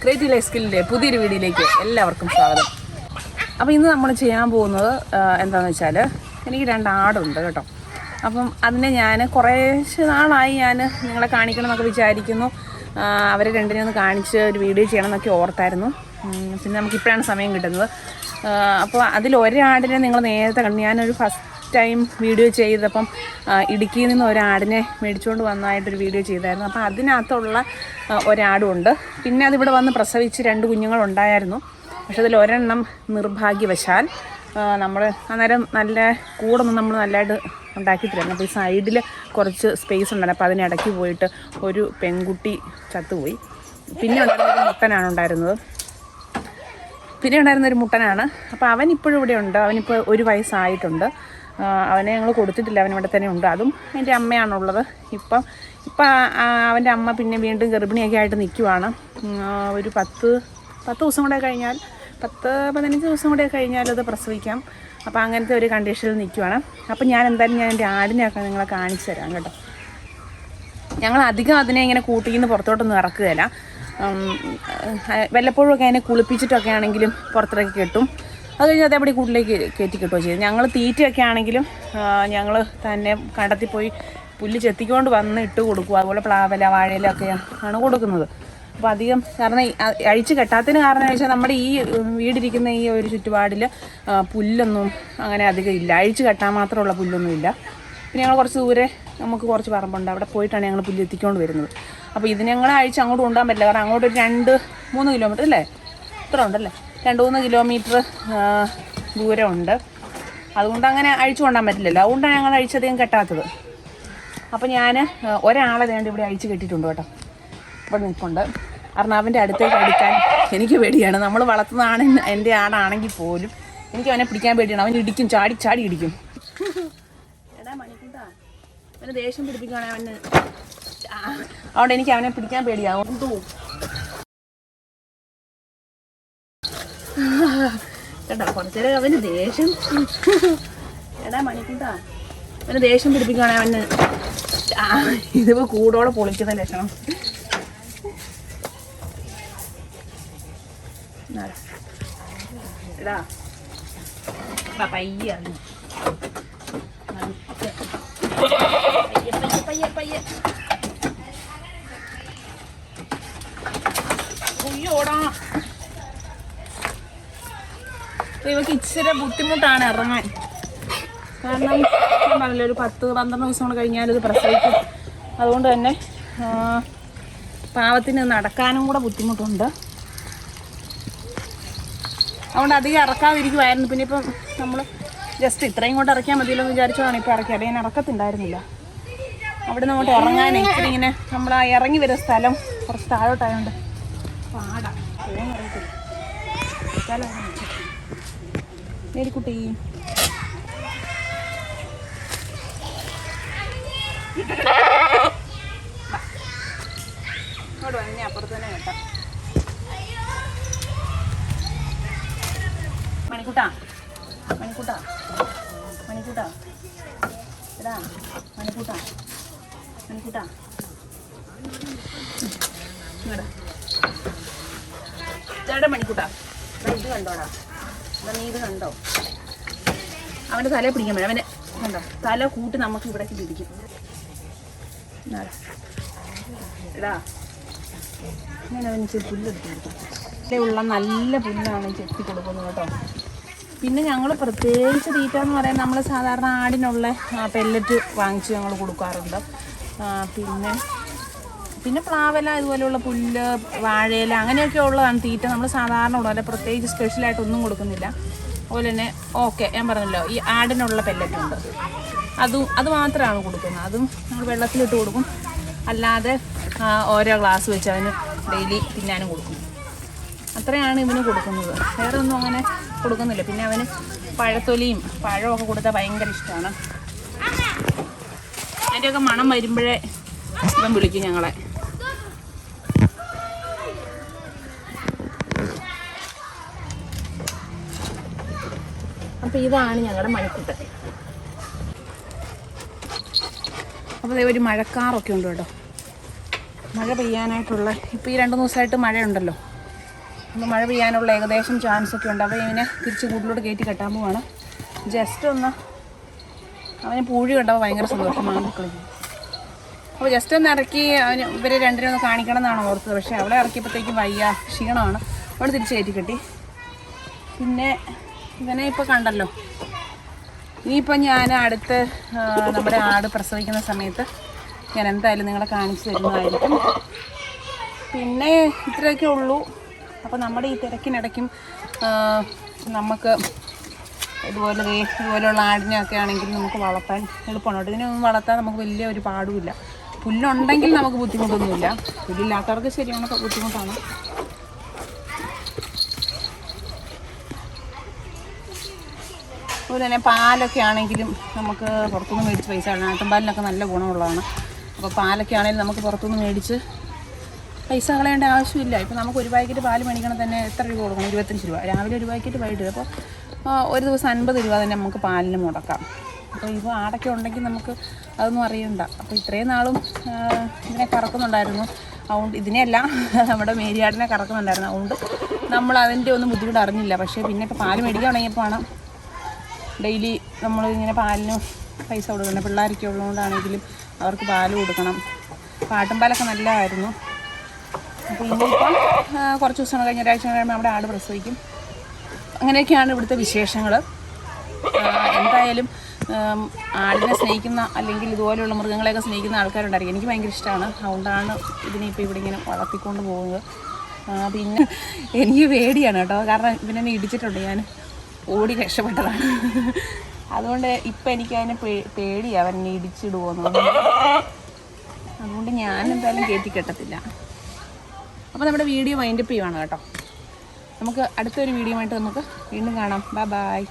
Creative life സ്കില്ലിൻ്റെ പുതിയൊരു വീഡിയോയിലേക്ക് എല്ലാവർക്കും സ്വാഗതം. അപ്പോൾ ഇന്ന് നമ്മൾ ചെയ്യാൻ പോകുന്നത് എന്താണെന്ന് വെച്ചാൽ, എനിക്ക് 2 ആടുണ്ട് കേട്ടോ. അപ്പം അതിനെ ഞാൻ കുറേശ്ശെ നാളായി ഞാൻ നിങ്ങളെ കാണിക്കണം എന്നൊക്കെ വിചാരിക്കുന്നു. അവരെ രണ്ടിനെ ഒന്ന് കാണിച്ച് ഒരു വീഡിയോ ചെയ്യണം എന്നൊക്കെ ഓർത്തായിരുന്നു. പിന്നെ നമുക്കിപ്പോഴാണ് സമയം കിട്ടുന്നത്. അപ്പോൾ അതിലൊരാടിനെ നിങ്ങൾ നേരത്തെ കണ്ടു. ഞാനൊരു ഫസ്റ്റ് ടൈം വീഡിയോ ചെയ്തപ്പം ഇടുക്കിയിൽ നിന്ന് ഒരാടിനെ മേടിച്ചുകൊണ്ട് വന്നതായിട്ടൊരു വീഡിയോ ചെയ്തായിരുന്നു. അപ്പോൾ അതിനകത്തുള്ള ഒരാടുണ്ട്. പിന്നെ അതിവിടെ വന്ന് പ്രസവിച്ച് 2 കുഞ്ഞുങ്ങളുണ്ടായിരുന്നു. പക്ഷെ അതിലൊരെണ്ണം നിർഭാഗ്യവശാൽ നമ്മൾ അന്നേരം നല്ല കൂടൊന്നും നമ്മൾ നല്ലതായിട്ട് ഉണ്ടാക്കിയിട്ടില്ലായിരുന്നു. അപ്പോൾ ഈ സൈഡിൽ കുറച്ച് സ്പേസ് ഉണ്ടായിരുന്നു. അപ്പോൾ അതിനിടയ്ക്ക് പോയിട്ട് ഒരു പെൺകുട്ടി ചത്തുപോയി. പിന്നെ ഉണ്ടായിരുന്നൊരു മുട്ടനാണ് ഉണ്ടായിരുന്നൊരു മുട്ടനാണ്. അപ്പോൾ അവൻ ഇപ്പോഴും ഇവിടെ ഉണ്ട്. അവനിപ്പോൾ 1 വയസ്സായിട്ടുണ്ട്. അവനെ ഞങ്ങൾ കൊടുത്തിട്ടില്ല, അവനിവിടെ തന്നെ ഉണ്ട്. അതും എൻ്റെ അമ്മയാണുള്ളത്. ഇപ്പം അവൻ്റെ അമ്മ പിന്നെ വീണ്ടും ഗർഭിണിയൊക്കെ ആയിട്ട് നിൽക്കുവാണ്. ഒരു 10 ദിവസം കൂടെ കഴിഞ്ഞാൽ 10-15 ദിവസം കൂടെ കഴിഞ്ഞാൽ അത് പ്രസവിക്കാം. അപ്പോൾ അങ്ങനത്തെ ഒരു കണ്ടീഷനിൽ നിൽക്കുവാണ്. അപ്പോൾ ഞാൻ എൻ്റെ ആടിനെയൊക്കെ നിങ്ങളെ കാണിച്ചു തരാം കേട്ടോ. ഞങ്ങൾ അധികം അതിനെ ഇങ്ങനെ കൂട്ടിൽ നിന്ന് പുറത്തോട്ടൊന്നും ഇറക്കുകയില്ല. വല്ലപ്പോഴും ഒക്കെ അതിനെ കുളിപ്പിച്ചിട്ടൊക്കെ ആണെങ്കിലും പുറത്തേക്ക് കെട്ടും. അത് കഴിഞ്ഞ് അതേപടി കൂട്ടിലേക്ക് കയറ്റി കിട്ടുകയോ ചെയ്യും. ഞങ്ങൾ തീറ്റയൊക്കെ ആണെങ്കിലും ഞങ്ങൾ തന്നെ കണ്ടത്തിൽ പോയി പുല്ല് ചെത്തിക്കൊണ്ട് വന്ന് ഇട്ട് കൊടുക്കും. അതുപോലെ പ്ലാവല വാഴയിലൊക്കെ ആണ് കൊടുക്കുന്നത്. അപ്പോൾ അധികം കാരണം അഴിച്ച് കെട്ടാത്തതിന് കാരണം വെച്ചാൽ നമ്മുടെ ഈ വീടിരിക്കുന്ന ഈ ഒരു ചുറ്റുപാടിൽ പുല്ലൊന്നും അങ്ങനെ അധികം ഇല്ല. അഴിച്ച് കെട്ടാൻ മാത്രമുള്ള പുല്ലൊന്നുമില്ല. പിന്നെ ഞങ്ങൾ കുറച്ച് ദൂരെ നമുക്ക് കുറച്ച് പറമ്പുണ്ട്, അവിടെ പോയിട്ടാണ് ഞങ്ങൾ പുല്ല് എത്തിക്കൊണ്ട് വരുന്നത്. അപ്പോൾ ഇതിന് ഞങ്ങൾ അഴിച്ച് അങ്ങോട്ട് കൊണ്ടുപോകാൻ പറ്റില്ല. കാരണം അങ്ങോട്ട് ഒരു 2-3 കിലോമീറ്റർ അല്ലേ, ഇത്ര ഉണ്ടല്ലേ, 2-3 കിലോമീറ്റർ ദൂരമുണ്ട്. അതുകൊണ്ട് അങ്ങനെ അഴിച്ചു കൊണ്ടാൻ പറ്റില്ലല്ലോ. അതുകൊണ്ടാണ് ഞങ്ങൾ അഴിച്ചധികം കെട്ടാത്തത്. അപ്പോൾ ഞാൻ ഒരാളെ വേണ്ടി ഇവിടെ അഴിച്ച് കെട്ടിയിട്ടുണ്ട് കേട്ടോ. ഇവിടെ നിൽപ്പുണ്ട്. കാരണം അവൻ്റെ അടുത്തേക്ക് അടുക്കാൻ എനിക്ക് പേടിയാണ്. നമ്മൾ വളർത്തുന്നതാണ് എൻ്റെ ആടാണെങ്കിൽ പോലും എനിക്ക് അവനെ പിടിക്കാൻ പേടിയാണ്. അവൻ ഇടിക്കും, ചാടി ഇടിക്കും. എടാ മണിക്കൂട്ടാ, അവന് ദേഷ്യം പിടിപ്പിക്കുകയാണെങ്കിൽ അവന്, അതുകൊണ്ട് എനിക്ക് അവനെ പിടിക്കാൻ പേടിയാവും. കേട്ടോ കുറച്ചേരം അവന് ദേഷ്യം, എടാ മണിക്കൂട്ടാ, അവന് ദേഷ്യം പിടിപ്പിക്കുകയാണെങ്കിൽ അവന് ഇതിപ്പോൾ കൂടോടെ പൊളിക്കുന്ന ലക്ഷണം. എടാ പയ്യ അയ്യോടാ, ഇവക്ക് ഇച്ചിരി ബുദ്ധിമുട്ടാണ് ഇറങ്ങാൻ. കാരണം ഞാൻ പറഞ്ഞില്ല, ഒരു 10-12 ദിവസം കൂടെ കഴിഞ്ഞാൽ ഇത് പ്രസവിക്കും. അതുകൊണ്ട് തന്നെ പാവത്തിന് നടക്കാനും കൂടെ ബുദ്ധിമുട്ടുണ്ട്. അതുകൊണ്ട് അധികം ഇറക്കാതിരിക്കുമായിരുന്നു. പിന്നെ ഇപ്പം നമ്മൾ ജസ്റ്റ് ഇത്രയും കൊണ്ട് ഇറക്കിയാൽ മതിയല്ലോ എന്ന് വിചാരിച്ചതാണ് ഇപ്പോൾ ഇറക്കിയത്. ഞാൻ ഇറക്കത്തുണ്ടായിരുന്നില്ല. അവിടെ നിന്ന് അങ്ങോട്ട് ഇറങ്ങാൻ ഇച്ചിരി ഇങ്ങനെ നമ്മൾ ആ ഇറങ്ങി വരുന്ന സ്ഥലം കുറച്ച് താഴോട്ടായതുകൊണ്ട് പാടാം. അറിയത്തില്ല മേരിക്കുട്ടി. ഇങ്ങോട്ട് വന്ന് ഞാൻ അപ്പുറത്ത് തന്നെ കേട്ടാ. മണിക്കൂട്ടാ എടാ മണിക്കൂട്ടാ ഇങ്ങോട്ടാ ചേട്ടാ മണിക്കൂട്ടാ, ഇത് കണ്ടോടാ, നീ ഇത് കണ്ടോ? അവൻ്റെ തല പിടിക്കാൻ പറ്റും. അവൻ്റെ കണ്ടോ തല കൂട്ടി നമുക്ക് ഇവിടേക്ക് പിടിക്കും. എടാ ഞാൻ അവന് ഇച്ചിരി പുല്ലെടുത്ത് കൊടുക്കും. ഉള്ള നല്ല പുല്ലാണ് ചെത്തി കൊടുക്കുന്നത് കേട്ടോ. പിന്നെ ഞങ്ങൾ പ്രത്യേകിച്ച് തീറ്റ എന്ന് പറയുന്നത് നമ്മൾ സാധാരണ ആടിനുള്ള പെല്ലറ്റ് വാങ്ങിച്ച് ഞങ്ങൾ കൊടുക്കാറുണ്ട്. പിന്നെ പ്ലാവല, ഇതുപോലെയുള്ള പുല്ല്, വാഴയില അങ്ങനെയൊക്കെ ഉള്ളതാണ് തീറ്റ. നമ്മൾ സാധാരണ ഉള്ളത് പ്രത്യേകിച്ച് സ്പെഷ്യലായിട്ടൊന്നും കൊടുക്കുന്നില്ല. അതുപോലെ തന്നെ ഞാൻ പറഞ്ഞല്ലോ, ഈ ആടിനുള്ള പെല്ലറ്റുണ്ട്, അത് മാത്രമാണ് കൊടുക്കുന്നത്. അതും നമ്മൾ വെള്ളത്തിലിട്ട് കൊടുക്കും. അല്ലാതെ ഓരോ ഗ്ലാസ് വെച്ച് അവന് ഡെയിലി തിന്നാനും കൊടുക്കും. അത്രയാണ് ഇവന് കൊടുക്കുന്നത്. വേറെ ഒന്നും അങ്ങനെ കൊടുക്കുന്നില്ല. പിന്നെ അവന് പഴത്തൊലിയും പഴമൊക്കെ കൊടുത്താൽ ഭയങ്കര ഇഷ്ടമാണ്. അതിൻ്റെയൊക്കെ മണം വരുമ്പോഴേ ഇവൻ വിളിക്കും ഞങ്ങളെ. അപ്പോൾ ഇതാണ് ഞങ്ങളുടെ മണിക്കുട്ടൻ. അപ്പോൾ ഒരു മഴക്കാറൊക്കെ ഉണ്ട് കേട്ടോ. മഴ പെയ്യാനായിട്ടുള്ള ഇപ്പോൾ ഈ 2 ദിവസമായിട്ട് മഴയുണ്ടല്ലോ. അപ്പോൾ മഴ പെയ്യാനുള്ള ഏകദേശം ചാൻസൊക്കെ ഉണ്ട്. അപ്പോൾ ഇങ്ങനെ തിരിച്ച് കൂട്ടിലോട്ട് കയറ്റി കെട്ടാൻ പോവാണ്. ജസ്റ്റ് ഒന്ന് അവന് പൂഴി കണ്ടപ്പോൾ ഭയങ്കര സന്തോഷമാണ് മക്കളിൽ. അപ്പോൾ ജസ്റ്റ് ഒന്ന് ഇറക്കി ഇവരെ രണ്ടിനും ഒന്ന് കാണിക്കണം എന്നാണ് ഓർത്തത്. പക്ഷേ അവളെ ഇറക്കിയപ്പോഴത്തേക്കും വയ്യ, ക്ഷീണമാണ്. അവിടെ തിരിച്ച് കയറ്റി കെട്ടി. പിന്നെ ഇവനെ ഇപ്പോൾ കണ്ടല്ലോ. ഇനിയിപ്പോൾ ഞാൻ അടുത്ത് നമ്മുടെ ആട് പ്രസവിക്കുന്ന സമയത്ത് ഞാൻ എന്തായാലും നിങ്ങളെ കാണിച്ചു തരുന്നതായിരിക്കും. പിന്നെ ഇത്രയൊക്കെ ഉള്ളൂ. അപ്പോൾ നമ്മുടെ ഈ തിരക്കിനിടയ്ക്കും നമുക്ക് ഇതുപോലെയുള്ള ആടിനെയൊക്കെ ആണെങ്കിൽ നമുക്ക് വളർത്താൻ എളുപ്പമാണ് കേട്ടോ. ഇതിനൊന്നും വളർത്താൻ നമുക്ക് വലിയ ഒരു പാടുമില്ല. പുല്ലുണ്ടെങ്കിൽ നമുക്ക് ബുദ്ധിമുട്ടൊന്നുമില്ല. പുല്ലില്ലാത്തവർക്ക് ശരിയാണ് ബുദ്ധിമുട്ടാണ്. അതുപോലെ തന്നെ പാലൊക്കെ ആണെങ്കിലും നമുക്ക് പുറത്തുനിന്ന് മേടിച്ച് പൈസ കളയണം. ആട്ടുംപാലിനൊക്കെ നല്ല ഗുണമുള്ളതാണ്. അപ്പോൾ പാലൊക്കെ ആണെങ്കിലും നമുക്ക് പുറത്തുനിന്ന് മേടിച്ച് പൈസ കളയേണ്ട ആവശ്യമില്ല. ഇപ്പോൾ നമുക്ക് ഒരു പാക്കറ്റ് പാല് മേടിക്കണം തന്നെ എത്ര രൂപ കൊടുക്കണം? 25 രൂപ. രാവിലെ ഒരു പാക്കറ്റ്, വൈകിട്ട്. അപ്പോൾ ഒരു ദിവസം 50 രൂപ തന്നെ നമുക്ക് പാലിന് മുടക്കാം. അപ്പോൾ ഇപ്പോൾ ആടൊക്കെ ഉണ്ടെങ്കിൽ നമുക്ക് അതൊന്നും അറിയണ്ട. അപ്പോൾ ഇത്രയും നാളും ഇതിനെ കറക്കുന്നുണ്ടായിരുന്നു. അതുകൊണ്ട് ഇതിനെയല്ല, നമ്മുടെ മേരിയാടിനെ കറക്കുന്നുണ്ടായിരുന്നു. അതുകൊണ്ട് നമ്മൾ അതിൻ്റെ ഒന്നും ബുദ്ധിമുട്ട് അറിഞ്ഞില്ല. പക്ഷേ പിന്നെ ഇപ്പോൾ പാല് മേടിക്കാൻ തുടങ്ങിയപ്പോഴാണ് ഡെയിലി നമ്മൾ ഇങ്ങനെ പാലിന് പൈസ കൊടുക്കണം. പിള്ളേരൊക്കെ ഉള്ളതുകൊണ്ടാണെങ്കിലും അവർക്ക് പാല് കൊടുക്കണം. പാട്ടുംപാലൊക്കെ നല്ലതായിരുന്നു. അപ്പോൾ ഇനിയിപ്പം കുറച്ച് ദിവസം കഴിഞ്ഞ ഒരാഴ്ച കഴിയുമ്പോൾ നമ്മുടെ ആട് പ്രസവിക്കും. അങ്ങനെയൊക്കെയാണ് ഇവിടുത്തെ വിശേഷങ്ങൾ. എന്തായാലും ആടിനെ സ്നേഹിക്കുന്ന അല്ലെങ്കിൽ ഇതുപോലെയുള്ള മൃഗങ്ങളെയൊക്കെ സ്നേഹിക്കുന്ന ആൾക്കാരുണ്ടായിരിക്കും. എനിക്ക് ഭയങ്കര ഇഷ്ടമാണ്. അതുകൊണ്ടാണ് ഇതിനിപ്പോൾ ഇവിടെ ഇങ്ങനെ വളർത്തിക്കൊണ്ട് പോകുന്നത്. പിന്നെ എനിക്ക് പേടിയാണ് കേട്ടോ. കാരണം ഇവനെന്നെ ഇടിച്ചിട്ടുണ്ട്. ഞാൻ ഓടി രക്ഷപ്പെട്ടതാണ്. അതുകൊണ്ട് ഇപ്പം എനിക്ക് അതിനെ പേടിയാണ് അവനെ ഇടിച്ചിടുമോയെന്നുള്ളത്. അതുകൊണ്ട് ഞാൻ എന്തായാലും കയറ്റി കെട്ടത്തില്ല. അപ്പോൾ നമ്മുടെ വീഡിയോ വൈൻഡപ്പ് ചെയ്യുവാണ് കേട്ടോ. നമുക്ക് അടുത്തൊരു വീഡിയോ ആയിട്ട് നമുക്ക് വീണ്ടും കാണാം. Bye bye.